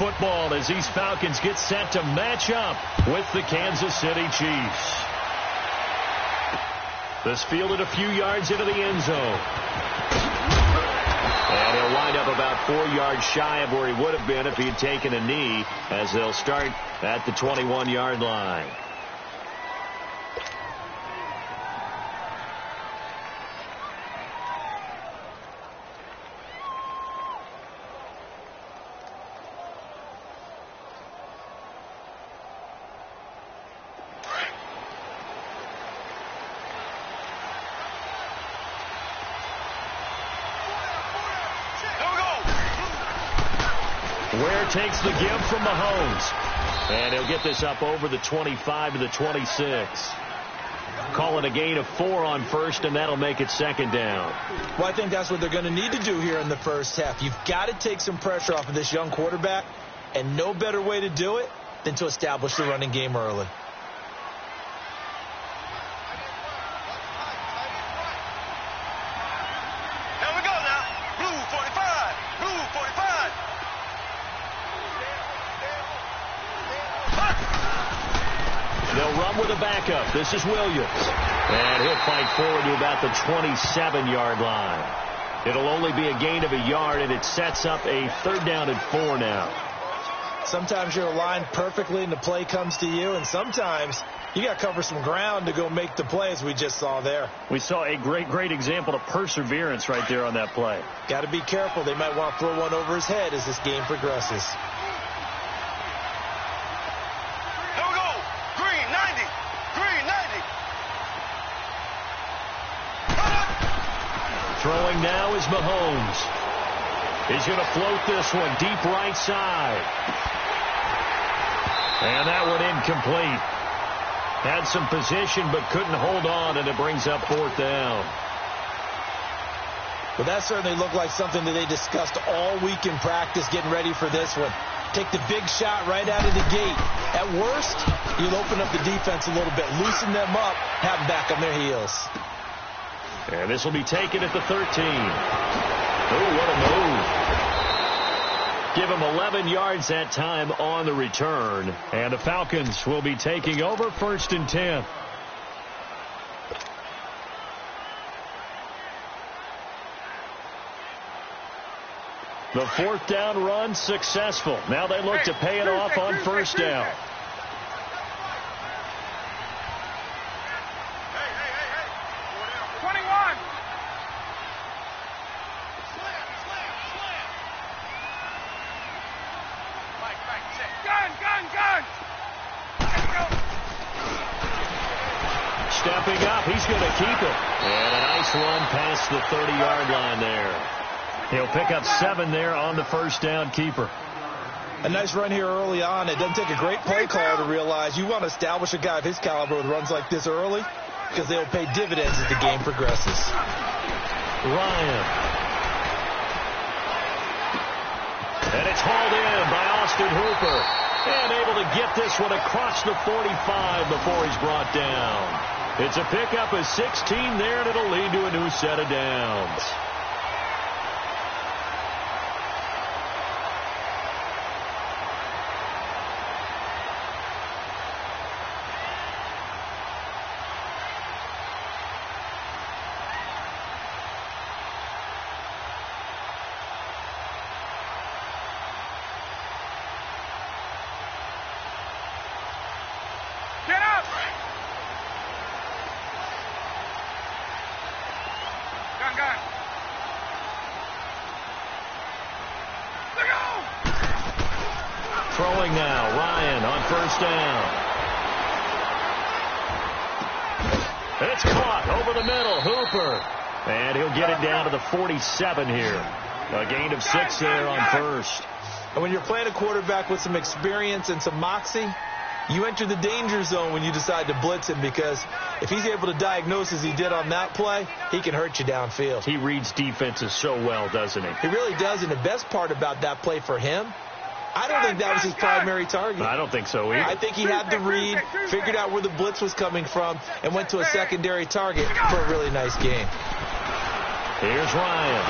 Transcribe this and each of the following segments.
football as these Falcons get set to match up with the Kansas City Chiefs. This fielded a few yards into the end zone. And he'll wind up about 4 yards shy of where he would have been if he had taken a knee, as they'll start at the 21-yard line. Ware takes the give from Mahomes. And he'll get this up over the 25 to the 26. Call it a gain of 4 on first, and that'll make it second down. Well, I think that's what they're going to need to do here in the first half. You've got to take some pressure off of this young quarterback, and no better way to do it than to establish the running game early. With a backup. This is Williams. And he'll fight forward to about the 27-yard line. It'll only be a gain of a yard, and it sets up a 3rd down and 4 now. Sometimes you're aligned perfectly and the play comes to you, and sometimes you got to cover some ground to go make the play, as we just saw there. We saw a great example of perseverance right there on that play. Got to be careful. They might want to throw one over his head as this game progresses. Throwing now is Mahomes. He's going to float this one deep right side. And that one incomplete. Had some position but couldn't hold on, and it brings up 4th down. Well, that certainly looked like something that they discussed all week in practice getting ready for this one. Take the big shot right out of the gate. At worst, you'll open up the defense a little bit, loosen them up, have them back on their heels. And this will be taken at the 13. Oh, what a move. Give him 11 yards that time on the return. And the Falcons will be taking over 1st and 10. The 4th down run successful. Now they look to pay it off on 1st down. Stepping up, he's going to keep it. And a nice run past the 30-yard line there. He'll pick up 7 there on the 1st down keeper. A nice run here early on. It doesn't take a great play call to realize you want to establish a guy of his caliber with runs like this early, because they'll pay dividends as the game progresses. Ryan. And it's hauled in by Austin Hooper. And able to get this one across the 45 before he's brought down. It's a pickup of 16 there, and it'll lead to a new set of downs. Throwing now, Ryan on 1st down. It's caught over the middle, Hooper. And he'll get it down to the 47 here. A gain of 6 there on 1st. And when you're playing a quarterback with some experience and some moxie, you enter the danger zone when you decide to blitz him, because if he's able to diagnose as he did on that play, he can hurt you downfield. He reads defenses so well, doesn't he? He really does, and the best part about that play for him, I don't think that was his primary target. I don't think so either. I think he had the read, figured out where the blitz was coming from, and went to a secondary target for a really nice game. Here's Ryan.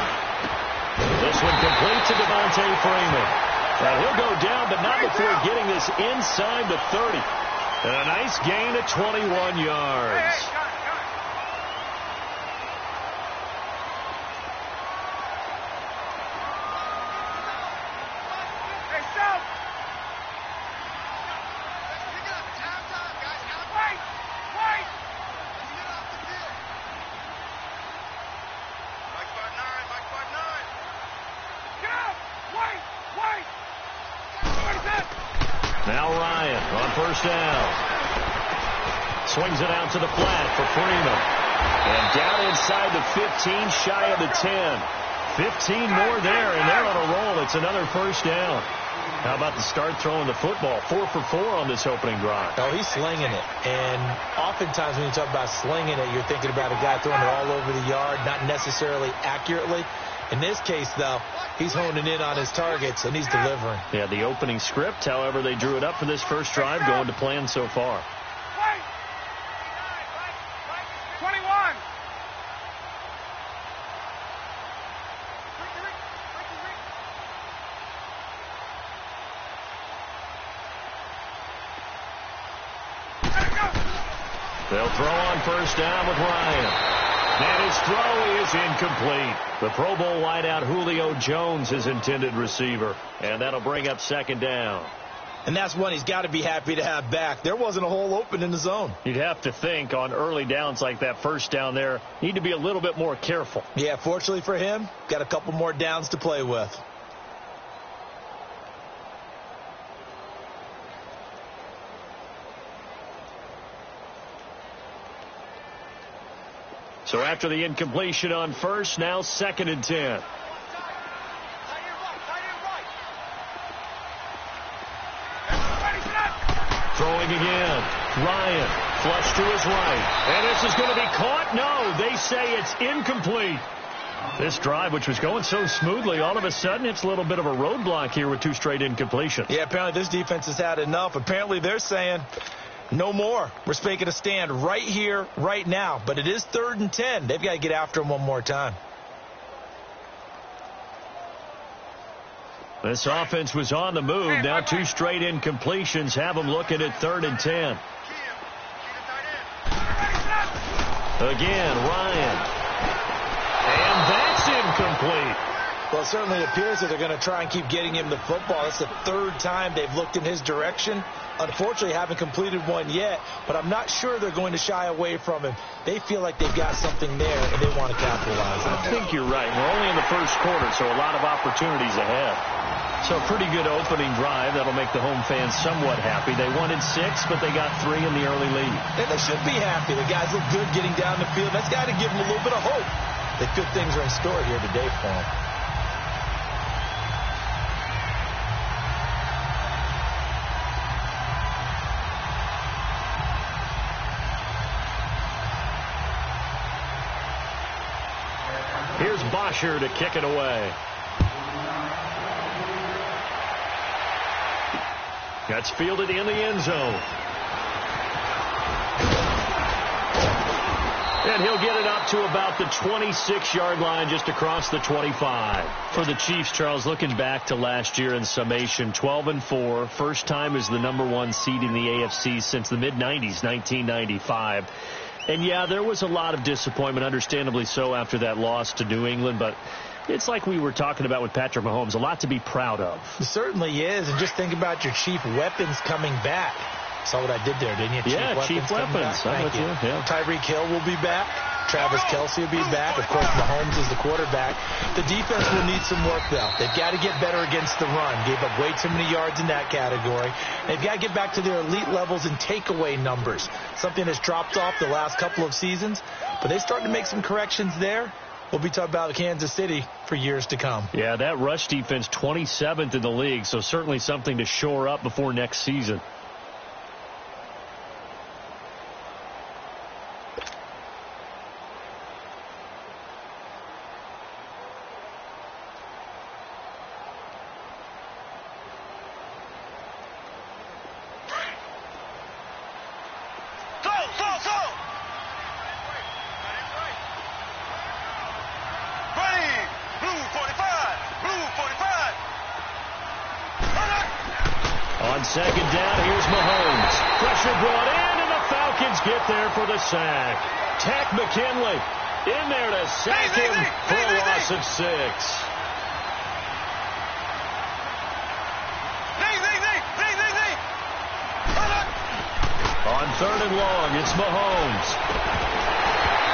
This one complete to Devontae Freeman. And he'll go down before getting this inside the 30. And a nice gain of 21 yards. Now Ryan on first down. Swings it out to the flat for Freeman. And down inside the 15, shy of the 10. 15 more there, and they're on a roll. It's another first down. How about the start throwing the football? 4 for 4 on this opening drive. Oh, he's slinging it. And oftentimes when you talk about slinging it, you're thinking about a guy throwing it all over the yard, not necessarily accurately. In this case, though, he's honing in on his targets, and he's delivering. Yeah, the opening script, however, they drew it up for this first drive, going to plan so far. 21. They'll throw on first down with Ryan. And his throw is incomplete. The Pro Bowl wideout Julio Jones, his intended receiver. And that'll bring up second down. And that's one he's got to be happy to have back. There wasn't a hole open in the zone. You'd have to think on early downs like that first down there, need to be a little bit more careful. Yeah, fortunately for him, got a couple more downs to play with. So after the incompletion on first, now second and 10. Throwing again. Ryan, flush to his right. And this is going to be caught? No, they say it's incomplete. This drive, which was going so smoothly, all of a sudden it's a little bit of a roadblock here with 2 straight incompletions. Yeah, apparently this defense has had enough. Apparently they're saying no more. We're making a stand right here, right now. But it is 3rd and 10. They've got to get after him one more time. This offense was on the move. Now 2 straight incompletions have them looking at 3rd and 10. Again, Ryan. And that's incomplete. Well, it certainly appears that they're going to try and keep getting him the football. It's the 3rd time they've looked in his direction. Unfortunately, haven't completed one yet, but I'm not sure they're going to shy away from him. They feel like they've got something there, and they want to capitalize on it. I think you're right. We're only in the first quarter, so a lot of opportunities ahead. So a pretty good opening drive. That'll make the home fans somewhat happy. They wanted 6, but they got 3 in the early lead. And they should be happy. The guys look good getting down the field. That's got to give them a little bit of hope that good things are in store here today for them. Here's Bosher to kick it away. That's fielded in the end zone. And he'll get it up to about the 26-yard line, just across the 25. For the Chiefs, Charles, looking back to last year in summation, 12-4. First time as the #1 seed in the AFC since the mid-90s, 1995. And, yeah, there was a lot of disappointment, understandably so, after that loss to New England. But it's like we were talking about with Patrick Mahomes, a lot to be proud of. It certainly is. And just think about your chief weapons coming back. Saw what I did there, didn't you? Yeah, chief weapons. I'm with you. Yeah. Tyreek Hill will be back. Travis Kelce will be back. Of course, Mahomes is the quarterback. The defense will need some work, though. They've got to get better against the run. Gave up way too many yards in that category. They've got to get back to their elite levels in takeaway numbers, something that's dropped off the last couple of seasons. But they're starting to make some corrections there. We'll be talking about Kansas City for years to come. Yeah, that rush defense, 27th in the league, so certainly something to shore up before next season. On second down, here's Mahomes. Pressure brought in, and the Falcons get there for the sack. Tack McKinley in there to sack him for a loss of 6. On third and long, it's Mahomes.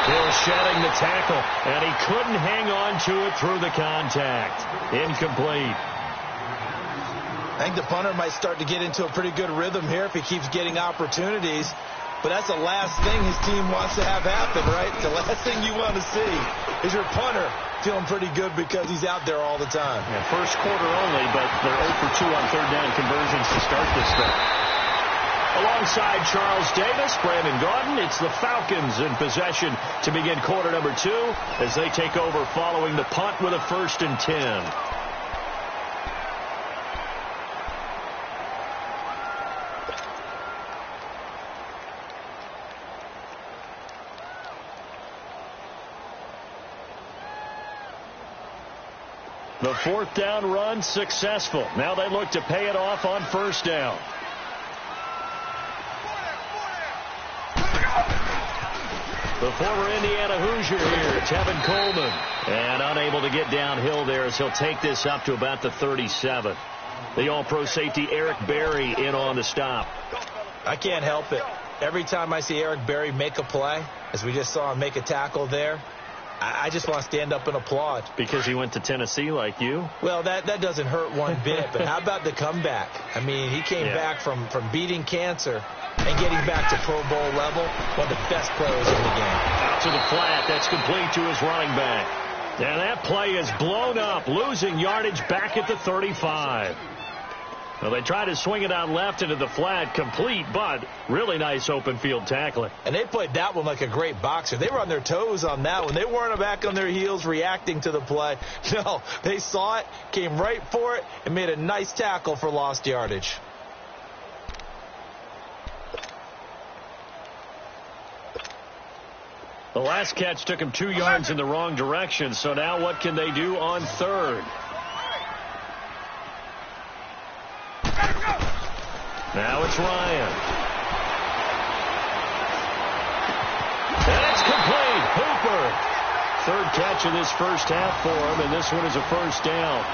Still shedding the tackle, and he couldn't hang on to it through the contact. Incomplete. I think the punter might start to get into a pretty good rhythm here if he keeps getting opportunities. But that's the last thing his team wants to have happen, right? The last thing you want to see is your punter feeling pretty good because he's out there all the time. Yeah, first quarter only, but they're 0 for 2 on third down conversions to start this thing. Alongside Charles Davis, Brandon Gaudin, it's the Falcons in possession to begin quarter number 2 as they take over following the punt with a 1st and 10. The 4th down run successful. Now they look to pay it off on 1st down. The former Indiana Hoosier here, Tevin Coleman. And unable to get downhill there as he'll take this up to about the 37. The all-pro safety Eric Berry in on the stop. I can't help it. Every time I see Eric Berry make a play, as we just saw him make a tackle there, I just want to stand up and applaud. Because he went to Tennessee like you? Well, that doesn't hurt one bit, but how about the comeback? I mean, he came back from beating cancer and getting back to Pro Bowl level, one of the best players in the game. Out to the flat, that's complete to his running back. And that play is blown up, losing yardage back at the 35. Well, they tried to swing it out left into the flat, complete, but really nice open field tackling. And they played that one like a great boxer. They were on their toes on that one. They weren't back on their heels reacting to the play. No, they saw it, came right for it, and made a nice tackle for lost yardage. The last catch took him 2 yards in the wrong direction, so now what can they do on 3rd? Now it's Ryan. And it's complete. Hooper. 3rd catch of this first half for him, and this one is a 1st down.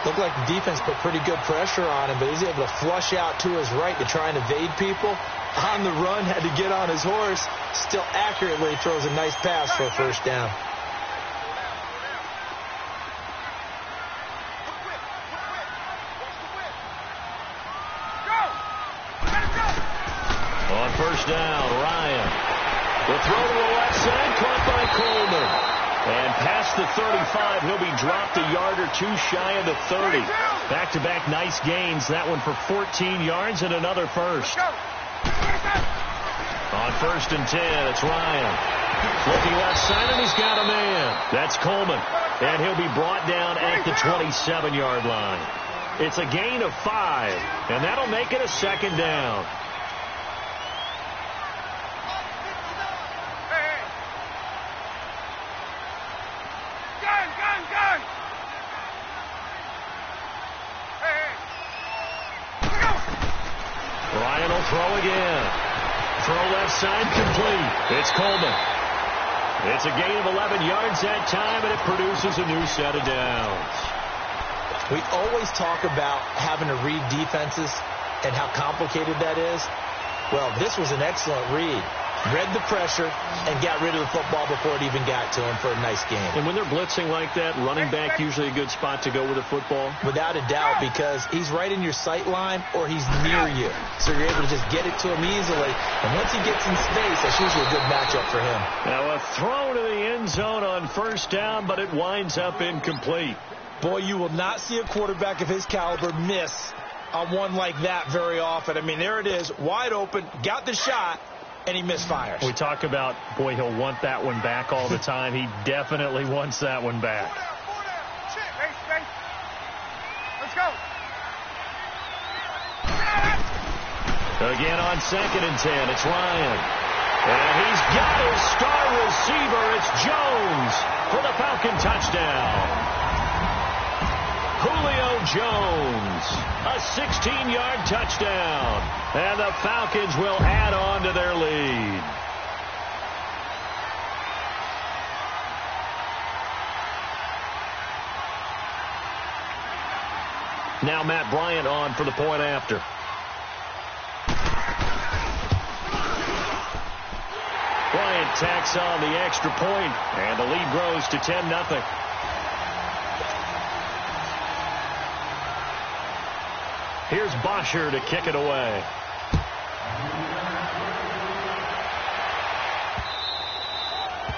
Looked like the defense put pretty good pressure on him, but he's able to flush out to his right to try and evade people. On the run, had to get on his horse. Still accurately throws a nice pass for a 1st down. On 1st down, Ryan. The throw to the left side, caught by Coleman. And past the 35, he'll be dropped a yard or 2 shy of the 30. Back-to-back nice gains. That one for 14 yards and another 1st. On 1st and 10, it's Ryan. Looking left side, and he's got a man. That's Coleman. And he'll be brought down at the 27-yard line. It's a gain of 5, and that'll make it a 2nd down. Ryan will throw again. Throw left side, complete. It's Coleman. It's a gain of 11 yards that time, and it produces a new set of downs. We always talk about having to read defenses and how complicated that is. Well, this was an excellent read. Read the pressure and got rid of the football before it even got to him for a nice game. And when they're blitzing like that, running back usually a good spot to go with the football? Without a doubt, because he's right in your sight line or he's near you. So you're able to just get it to him easily. And once he gets in space, that's usually a good matchup for him. Now a throw to the end zone on 1st down, but it winds up incomplete. Boy, you will not see a quarterback of his caliber miss on one like that very often. I mean, there it is, wide open, got the shot, and he misfires. We talk about, boy, he'll want that one back all the time. He definitely wants that one back. Let's go. Again on 2nd and 10, it's Ryan. And he's got his star receiver. It's Jones for the Falcon touchdown. Julio Jones, a 16-yard touchdown. And the Falcons will add on to their lead. Now Matt Bryant on for the point after. Bryant tacks on the extra point, and the lead grows to 10-0. Here's Bosher to kick it away.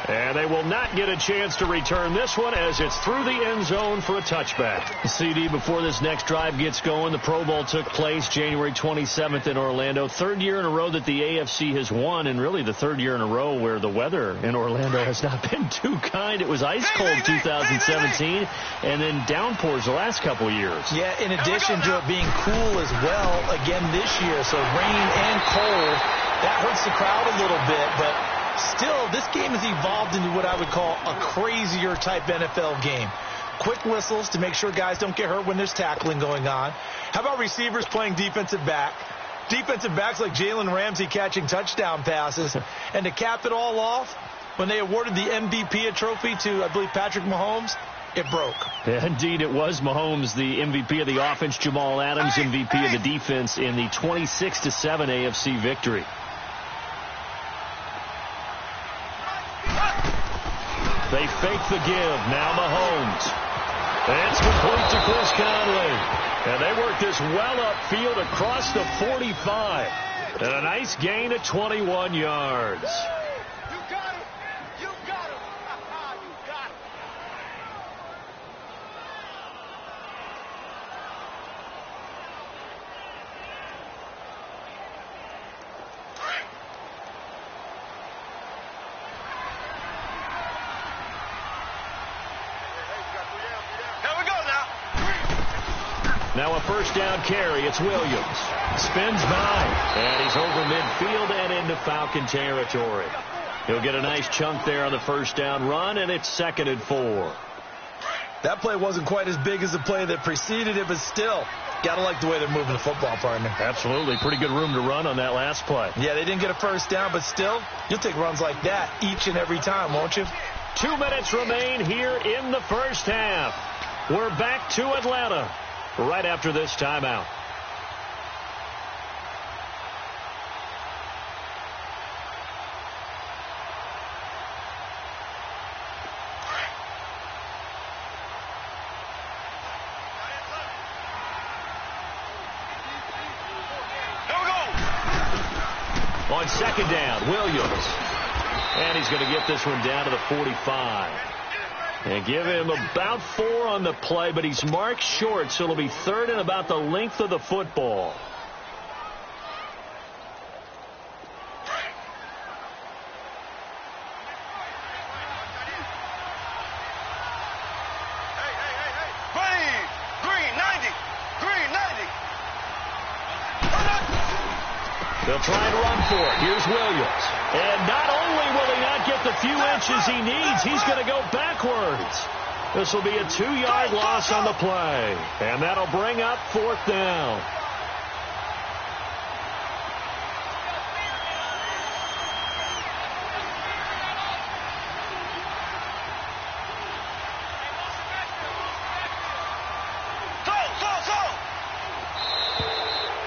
And they will not get a chance to return this one as it's through the end zone for a touchback. CD, before this next drive gets going, the Pro Bowl took place January 27th in Orlando. Third year in a row that the AFC has won, and really the third year in a row where the weather in Orlando has not been too kind. It was ice cold 2017, and then downpours the last couple of years. Yeah, in addition to it being cool as well again this year, so rain and cold, that hurts the crowd a little bit, but still, this game has evolved into what I would call a crazier type NFL game. Quick whistles to make sure guys don't get hurt when there's tackling going on. How about receivers playing defensive back? Defensive backs like Jalen Ramsey catching touchdown passes. And to cap it all off, when they awarded the MVP trophy to, I believe, Patrick Mahomes, it broke. Yeah, indeed, it was Mahomes, the MVP of the offense, Jamal Adams, MVP of the defense in the 26-7 AFC victory. They fake the give. Now Mahomes. It's complete to Chris Conley. And they work this well upfield across the 45. And a nice gain of 21 yards. You got him. You got him. You got him. Now a first down carry. It's Williams. Spins by. And he's over midfield and into Falcon territory. He'll get a nice chunk there on the first down run, and it's 2nd and 4. That play wasn't quite as big as the play that preceded it, but still, got to like the way they're moving the football, partner. Absolutely. Pretty good room to run on that last play. Yeah, they didn't get a first down, but still, you'll take runs like that each and every time, won't you? 2 minutes remain here in the first half. We're back to Atlanta right after this timeout. On second down, Williams. And he's going to get this one down to the 45. And give him about 4 on the play, but he's marked short, so it'll be 3rd and about the length of the football. They'll try and run for it. Here's Williams. And not only will he not get the few inches he needs, he's going to go backwards. This will be a 2-yard loss on the play. And that'll bring up 4th down.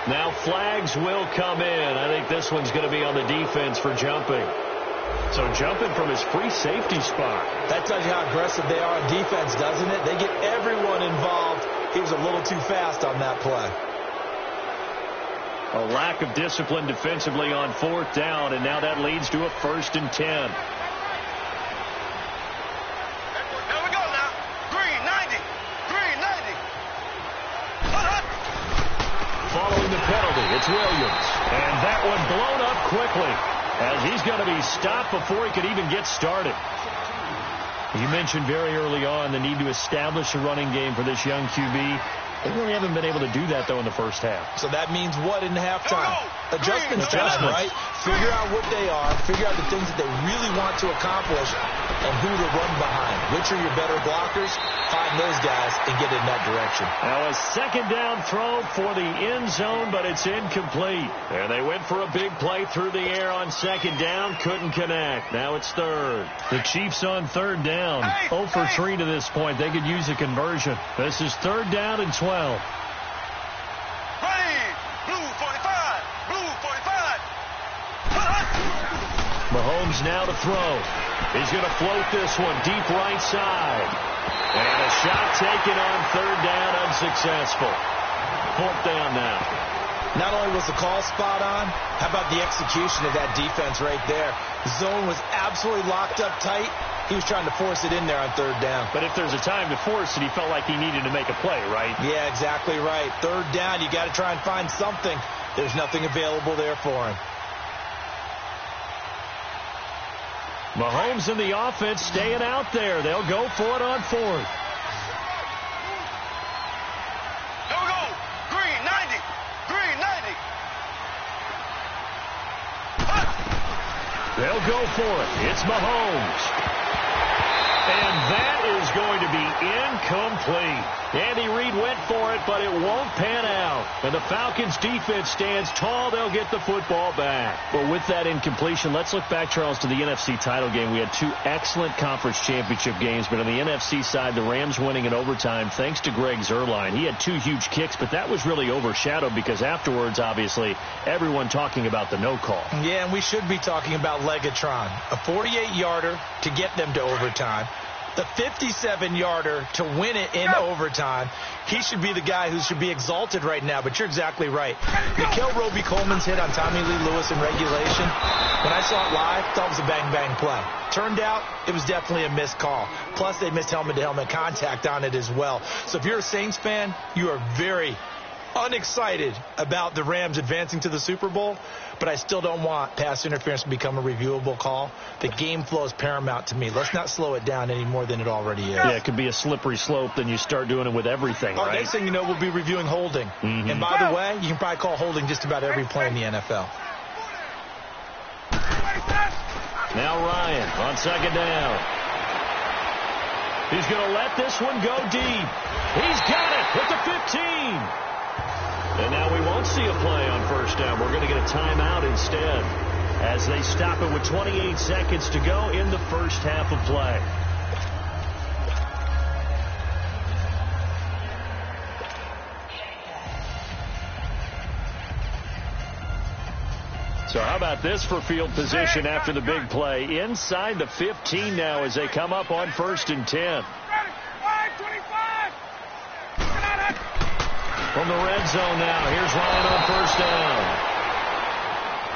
Now flags will come in. I think this one's going to be on the defense for jumping. So jumping from his free safety spot. That tells you how aggressive they are on defense, doesn't it? They get everyone involved. He was a little too fast on that play. A lack of discipline defensively on 4th down, and now that leads to a 1st and 10. Following the penalty, it's Williams. And that one blown up quickly as he's going to be stopped before he could even get started. You mentioned very early on the need to establish a running game for this young QB. They really haven't been able to do that, though, in the first half. So that means what in halftime? Adjustments, right? Figure out what they are. Figure out the things that they really want to accomplish. and who to run behind. Which are your better blockers? Find those guys and get in that direction. Now a second down throw for the end zone, but it's incomplete. And they went for a big play through the air on second down. Couldn't connect. Now it's third. The Chiefs on third down. 0 for 3 to this point. They could use a conversion. This is third down and 12. Mahomes now to throw. He's going to float this one deep right side. And a shot taken on third down, unsuccessful. Fourth down now. Not only was the call spot on, how about the execution of that defense right there? The zone was absolutely locked up tight. He was trying to force it in there on third down. But if there's a time to force it, he felt like he needed to make a play, right? Yeah, exactly right. Third down, you got to try and find something. There's nothing available there for him. Mahomes and the offense staying out there. They'll go for it on fourth. Here we go. Green 90. Green 90. They'll go for it. It's Mahomes. And that is going to be incomplete. Andy Reid went for it, but it won't pan out. And the Falcons' defense stands tall. They'll get the football back. Well, with that incompletion, let's look back, Charles, to the NFC title game. We had two excellent conference championship games, but on the NFC side, the Rams winning in overtime thanks to Greg Zuerlein. He had 2 huge kicks, but that was really overshadowed because afterwards, obviously, everyone talking about the no call. Yeah, and we should be talking about Legatron. A 48-yarder to get them to overtime. The 57-yarder to win it in overtime. He should be the guy who should be exalted right now, but you're exactly right. Nickel Roby-Coleman's hit on Tommy Lee Lewis in regulation, when I saw it live, I thought it was a bang-bang play. Turned out, it was definitely a missed call. Plus, they missed helmet-to-helmet contact on it as well. So if you're a Saints fan, you are very unexcited about the Rams advancing to the Super Bowl, but I still don't want pass interference to become a reviewable call. The game flow is paramount to me. Let's not slow it down any more than it already is. Yeah, it could be a slippery slope, then you start doing it with everything, right? Next thing you know, we'll be reviewing holding. And by the way, you can probably call holding just about every play in the NFL. Now Ryan on second down. He's going to let this one go deep. He's got it at the 15. And now we won't see a play on first down. We're going to get a timeout instead as they stop it with 28 seconds to go in the first half of play. So how about this for field position after the big play? Inside the 15 now as they come up on 1st and 10. From the red zone now, here's Ryan on first down.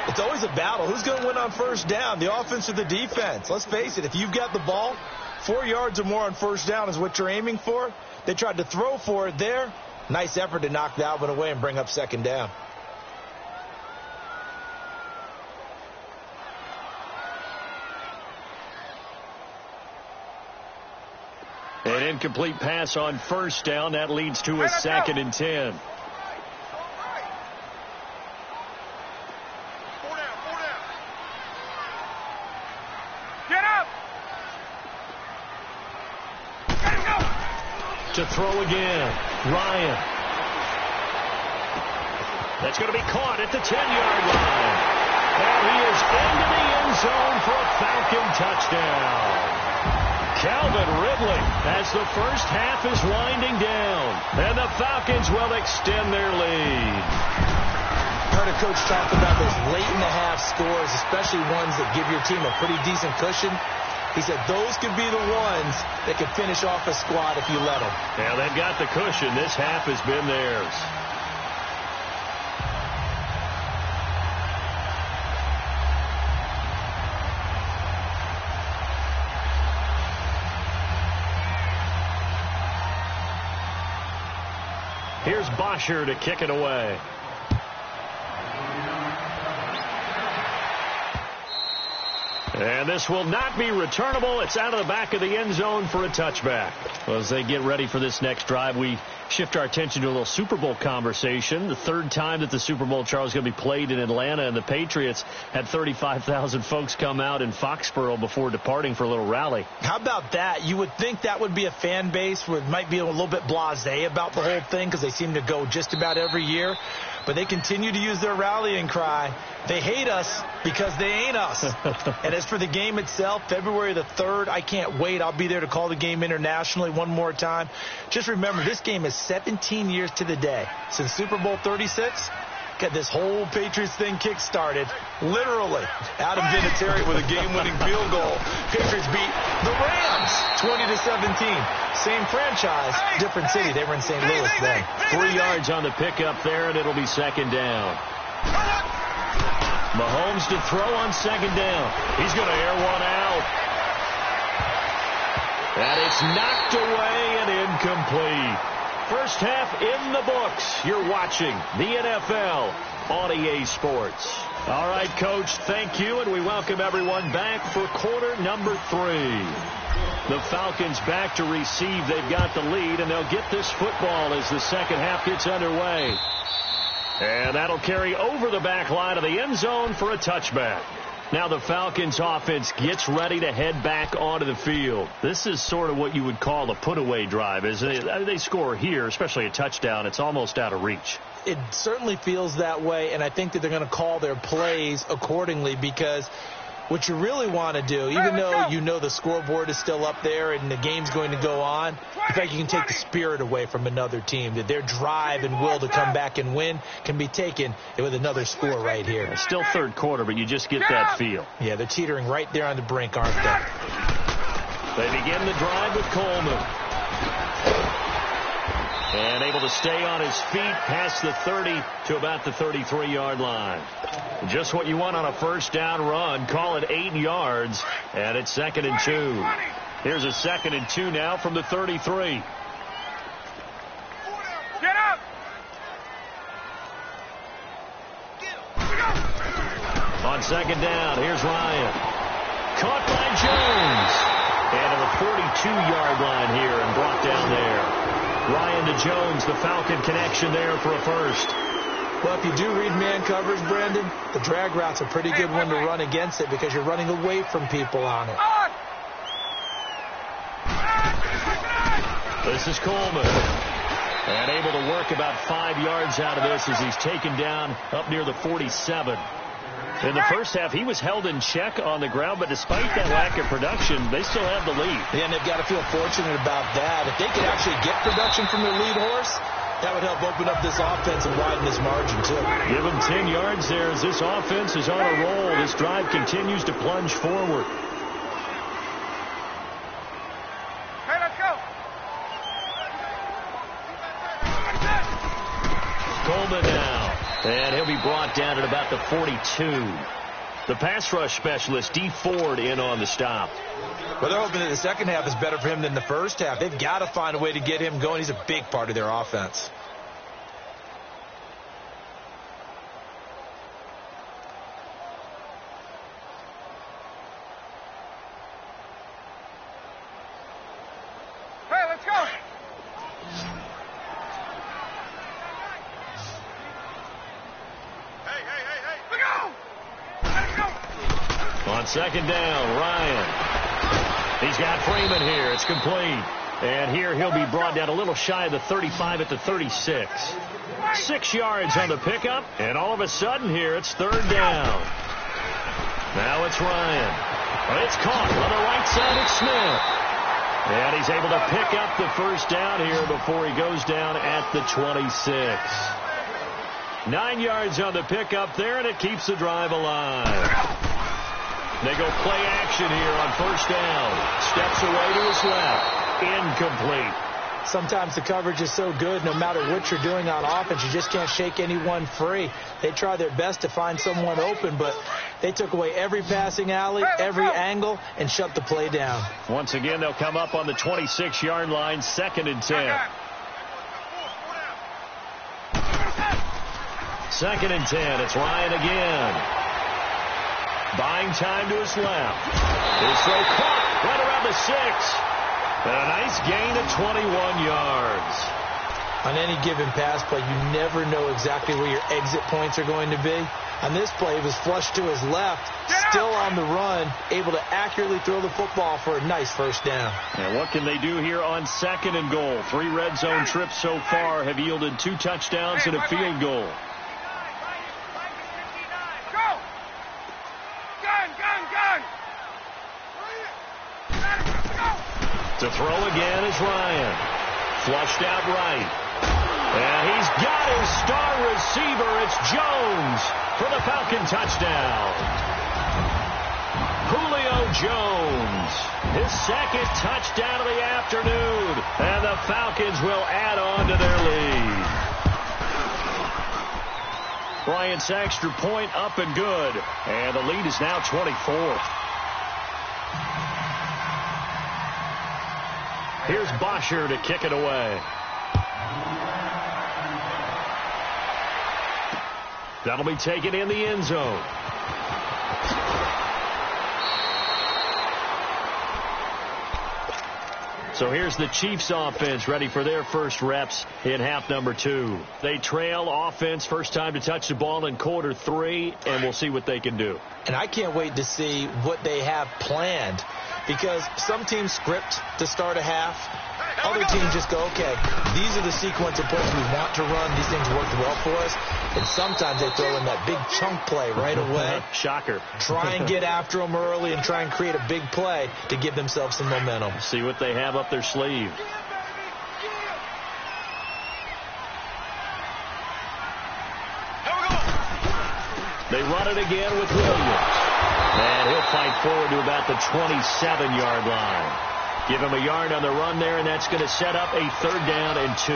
It's always a battle. Who's going to win on first down, the offense or the defense? Let's face it, if you've got the ball, 4 yards or more on first down is what you're aiming for. They tried to throw for it there. Nice effort to knock that one away and bring up second down. An incomplete pass on first down. That leads to a 2nd and 10. Get up! Let him go! To throw again. Ryan. That's going to be caught at the 10-yard line. And he is into the end zone for a Falcon touchdown. Calvin Ridley as the first half is winding down. And the Falcons will extend their lead. Heard a coach talk about those late-in-the-half scores, especially ones that give your team a pretty decent cushion. He said those could be the ones that could finish off a squad if you let them. Yeah, they've got the cushion. This half has been theirs. Here's Bosher to kick it away. And this will not be returnable. It's out of the back of the end zone for a touchback. Well, as they get ready for this next drive, we shift our attention to a little Super Bowl conversation. The third time that the Super Bowl, Charles, is going to be played in Atlanta, and the Patriots had 35,000 folks come out in Foxborough before departing for a little rally. How about that? You would think that would be a fan base where it might be a little bit blasé about the whole thing because they seem to go just about every year. But they continue to use their rallying cry. They hate us because they ain't us. And as for the game itself, February the 3rd, I can't wait. I'll be there to call the game internationally one more time. Just remember, this game is 17 years to the day since Super Bowl 36. Got this whole Patriots thing kick-started, literally, out of Vinatieri with a game-winning field goal. Patriots beat the Rams 20-17. Same franchise, different city. They were in St. Louis then. 3 yards on the pickup there, and it'll be second down. Mahomes to throw on second down. He's going to air one out. And it's knocked away and incomplete. First half in the books. You're watching the NFL on EA Sports. All right, Coach, thank you, and we welcome everyone back for quarter number 3. The Falcons back to receive. They've got the lead, and they'll get this football as the second half gets underway. And that'll carry over the back line of the end zone for a touchback. Now the Falcons offense gets ready to head back onto the field. This is sort of what you would call a put-away drive. As they score here, especially a touchdown, it's almost out of reach. It certainly feels that way, and I think that they're going to call their plays accordingly because what you really want to do, even though you know the scoreboard is still up there and the game's going to go on, in fact, you can take the spirit away from another team, that their drive and will to come back and win can be taken with another score right here. It's still third quarter, but you just get that feel. Yeah, they're teetering right there on the brink, aren't they? They begin the drive with Coleman. And able to stay on his feet past the 30 to about the 33-yard line. Just what you want on a first down run. Call it 8 yards, and it's 2nd and 2. Here's a 2nd and 2 now from the 33. Get up! On second down, here's Ryan. Caught by Jones. And to the 42-yard line here and brought down there. Ryan to Jones, the Falcon connection there for a first. Well, if you do read man coverage, Brandon, the drag route's a pretty good one to run against it because you're running away from people on it. This is Coleman. And able to work about 5 yards out of this as he's taken down up near the 47. In the first half, he was held in check on the ground, but despite that lack of production, they still have the lead. Yeah, and they've got to feel fortunate about that. If they could actually get production from their lead horse, that would help open up this offense and widen this margin, too. Give them 10 yards there as this offense is on a roll. This drive continues to plunge forward. Hey, let's go! Coleman now. And he'll be brought down at about the 42. The pass rush specialist, D. Ford, in on the stop. Well, they're hoping that the second half is better for him than the first half. They've got to find a way to get him going. He's a big part of their offense. Hey, let's go! On second down, Ryan. He's got Freeman here. It's complete. And here he'll be brought down a little shy of the 35 at the 36. 6 yards on the pickup, and all of a sudden here it's third down. Now it's Ryan. It's caught on the right side. It's Smith. And he's able to pick up the first down here before he goes down at the 26. 9 yards on the pickup there, and it keeps the drive alive. They go play action here on first down. Steps away to his left. Incomplete. Sometimes the coverage is so good, no matter what you're doing on offense, you just can't shake anyone free. They try their best to find someone open, but they took away every passing alley, every angle, and shut the play down. Once again, they'll come up on the 26-yard line, 2nd and 10. 2nd and 10. It's Ryan again. Buying time to his left. His throw caught right around the 6. And a nice gain of 21 yards. On any given pass play, you never know exactly where your exit points are going to be. On this play, he was flushed to his left, still on the run, able to accurately throw the football for a nice first down. And what can they do here on 2nd and goal? 3 red zone trips so far have yielded 2 touchdowns and a field goal. To throw again is Ryan. Flushed out right. And he's got his star receiver. It's Jones for the Falcon touchdown. Julio Jones, his 2nd touchdown of the afternoon. And the Falcons will add on to their lead. Bryant's extra point up and good. And the lead is now 24. Here's Bosher to kick it away. That'll be taken in the end zone. So here's the Chiefs offense ready for their first reps in half number 2. They trail offense first time to touch the ball in quarter 3, and we'll see what they can do. And I can't wait to see what they have planned, because some teams script to start a half. Other teams just go, okay, these are the sequence of plays we want to run. These things work well for us. And sometimes they throw in that big chunk play right away. Shocker. Try and get after them early and try and create a big play to give themselves some momentum. See what they have up their sleeve. They run it again with Williams. And he'll fight forward to about the 27-yard line. Give him a yard on the run there, and that's going to set up a 3rd down and 2.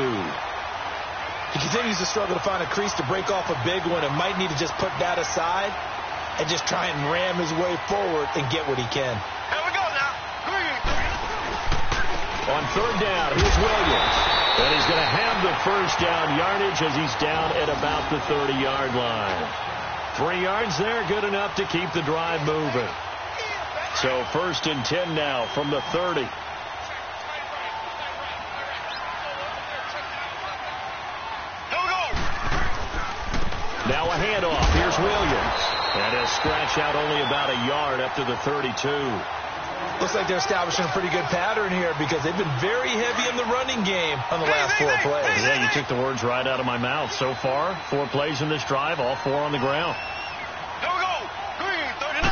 He continues to struggle to find a crease to break off a big one, and might need to just put that aside and just try and ram his way forward and get what he can. Here we go now. On 3rd down, here's Williams. And he's going to have the first down yardage as he's down at about the 30-yard line. 3 yards there, good enough to keep the drive moving. So 1st and 10 now from the 30. Now a handoff. Here's Williams. And he'll scratch out only about a yard up to the 32. Looks like they're establishing a pretty good pattern here, because they've been very heavy in the running game on the last 4 plays. Yeah, you took the words right out of my mouth. So far, 4 plays in this drive, all 4 on the ground. Here we go. Green, 39.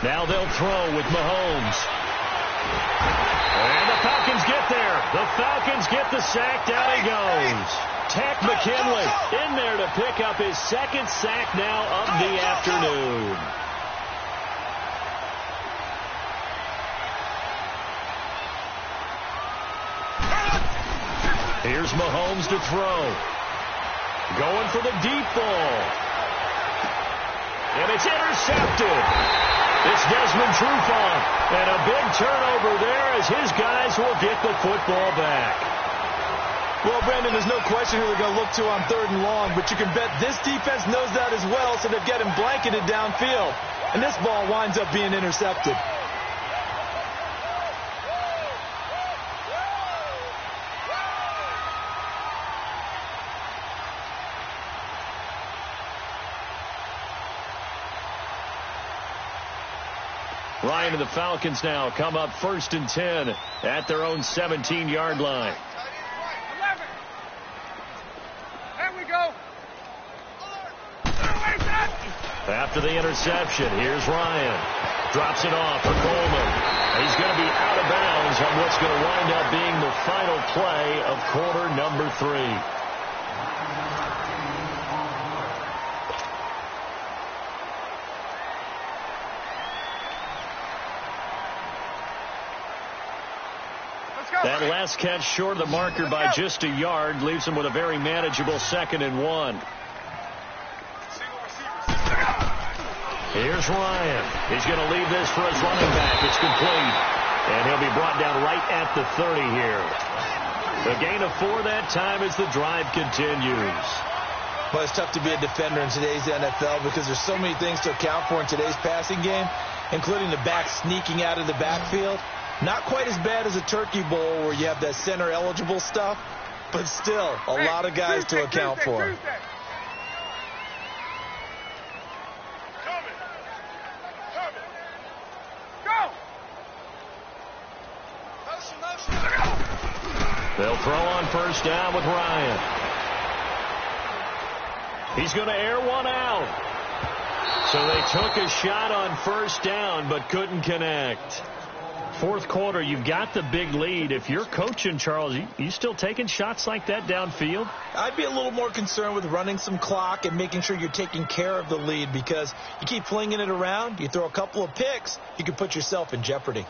Now they'll throw with Mahomes. And the Falcons get there. The Falcons get the sack. Down he goes. Tech McKinley in there to pick up his 2nd sack now of the afternoon. Here's Mahomes to throw. Going for the deep ball. And it's intercepted. It's Desmond Trufant. And a big turnover there as his guys will get the football back. Well, Brandon, there's no question who they're going to look to on 3rd and long, but you can bet this defense knows that as well, so they've got him blanketed downfield. And this ball winds up being intercepted. Ryan and the Falcons now come up 1st and 10 at their own 17-yard line. 11. There we go. After the interception, here's Ryan. Drops it off for Coleman. He's going to be out of bounds on what's going to wind up being the final play of quarter number 3. That last catch short of the marker by just a yard leaves him with a very manageable 2nd and 1. Here's Ryan. He's going to leave this for his running back. It's complete. And he'll be brought down right at the 30 here. A gain of 4 that time as the drive continues. But it's tough to be a defender in today's NFL because there's so many things to account for in today's passing game, including the back sneaking out of the backfield. Not quite as bad as a turkey bowl where you have that center-eligible stuff, but still a lot of guys to account for. They'll throw on first down with Ryan. He's going to air one out. So they took a shot on first down but couldn't connect. Fourth quarter, you've got the big lead. If you're coaching, Charles, you still taking shots like that downfield? I'd be a little more concerned with running some clock and making sure you're taking care of the lead because you keep flinging it around, you throw a couple of picks, you can put yourself in jeopardy.